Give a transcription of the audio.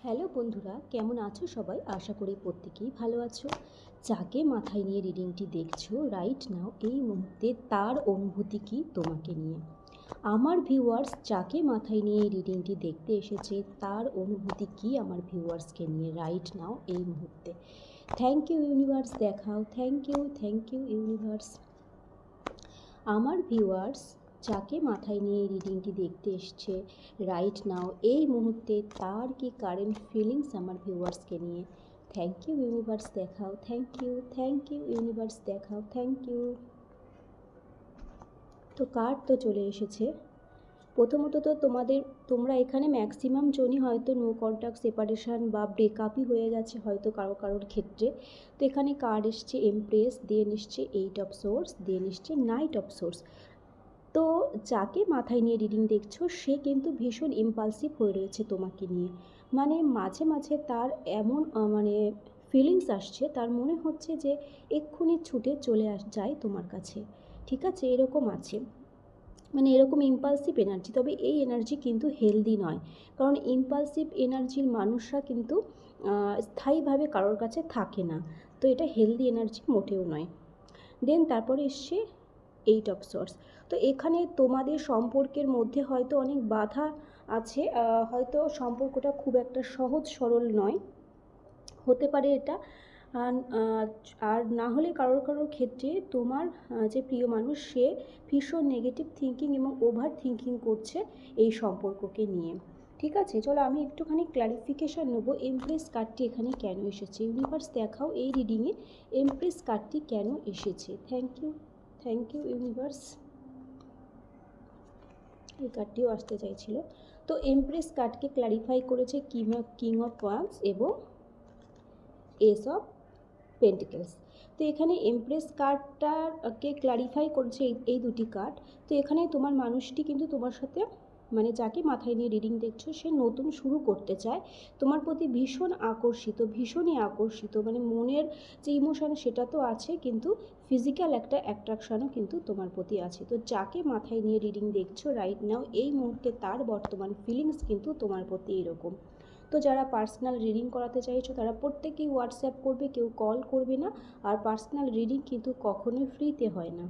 Hello বন্ধুরা, কেমন আছো সবাই? আশা করি প্রত্যেকেই ভালো আছো। যাকে মাথায় নিয়ে রিডিংটি দেখছো রাইট নাও এই মুহূর্তে তার অনুভূতি কি তোমাকে নিয়ে? আমার ভিউয়ার্স যাকে মাথায় নিয়ে এই রিডিংটি দেখতে এসেছে তার অনুভূতি কি আমার ভিউয়ার্সকে নিয়ে রাইট নাও এই মুহূর্তে? থ্যাংক ইউ ইউনিভার্স, দেখাও। Thank you universe. আমার ভিউয়ার্স যাকে মাথায় নিয়ে এই রিডিংটি দেখতে এসছে রাইট নাও এই মুহূর্তে তার কি কারেন্ট ফিলিংস আমার ভিউয়ার্সকে নিয়ে? থ্যাংক ইউ ইউনিভার্স, দেখাও। থ্যাংক ইউ ইউনিভার্স, দেখাও। Thank you. তো কার্ড তো চলে এসেছে। প্রথমত তো তোমরা এখানে ম্যাক্সিমাম জনই হয়তো নো কন্ট্যাক্ট, সেপারেশন বা ব্রেকআপই হয়ে গেছে হয়তো কারোর ক্ষেত্রে। তো এখানে কার্ড এসছে এমপ্রেস, দেন এসছে 8 অফ সোর্স, দেন এসছে নাইট অফ সোর্স। তো যাকে মাথায় নিয়ে রিডিং দেখছো সে কিন্তু ভীষণ ইম্পালসিভ হয়ে রয়েছে তোমাকে নিয়ে। মানে মাঝে মাঝে তার এমন ফিলিংস আসছে, তার মনে হচ্ছে যে এক্ষুনি ছুটে চলে যায় তোমার কাছে। ঠিক আছে, এরকম আছে, মানে এরকম ইম্পালসিভ এনার্জি। তবে এই এনার্জি কিন্তু হেলদি নয়, কারণ ইম্পালসিভ এনার্জির মানুষরা কিন্তু স্থায়ীভাবে কারোর কাছে থাকে না। তো এটা হেলদি এনার্জি মোটেও নয়। দেন তারপরে এসছে 8 অফ সোর্স। তো এখানে তোমাদের সম্পর্কের মধ্যে হয়তো অনেক বাধা আছে, হয়তো সম্পর্কটা খুব একটা সহজ সরল নয়, হতে পারে এটা। আর না হলে কারোর ক্ষেত্রে তোমার যে প্রিয় মানুষ সে ভীষণ নেগেটিভ থিঙ্কিং এবং ওভার থিঙ্কিং করছে এই সম্পর্ককে নিয়ে। ঠিক আছে, চলো আমি একটুখানি ক্লারিফিকেশান নেবো এমপ্রেস কার্ডটি এখানে কেন এসেছে। ইউনিভার্স দেখাও এই রিডিংয়ে এমপ্রেস কার্ডটি কেন এসেছে। Thank you universe. এই কার্ডটিও আসতে চাইছিল। তো এমপ্রেস কার্ডকে ক্লারিফাই করেছে কিং অফ ওয়ান্স এবং এস অফ পেন্টিকেলস। তো এখানে এমপ্রেস কার্ডটাকে ক্লারিফাই করছে এই দুটি কার্ড। তো এখানে তোমার মানুষটি কিন্তু তোমার সাথে, মানে যাকে মাথায় নিয়ে রিডিং দেখছো সে নতুন শুরু করতে চায়, তোমার প্রতি ভীষণই আকর্ষিত। মানে মনের যে ইমোশন সেটা তো আছে, কিন্তু ফিজিক্যাল একটা অ্যাট্রাকশানও কিন্তু তোমার প্রতি আছে। তো যাকে মাথায় নিয়ে রিডিং দেখছো রাইট নাও এই মুহূর্তে তার বর্তমান ফিলিংস কিন্তু তোমার প্রতি এরকম। তো যারা পার্সোনাল রিডিং করাতে চাইছো তারা প্রত্যেকেই হোয়াটসঅ্যাপ করবে, কেউ কল করবে না। আর পার্সোনাল রিডিং কিন্তু কখনোই ফ্রিতে হয় না।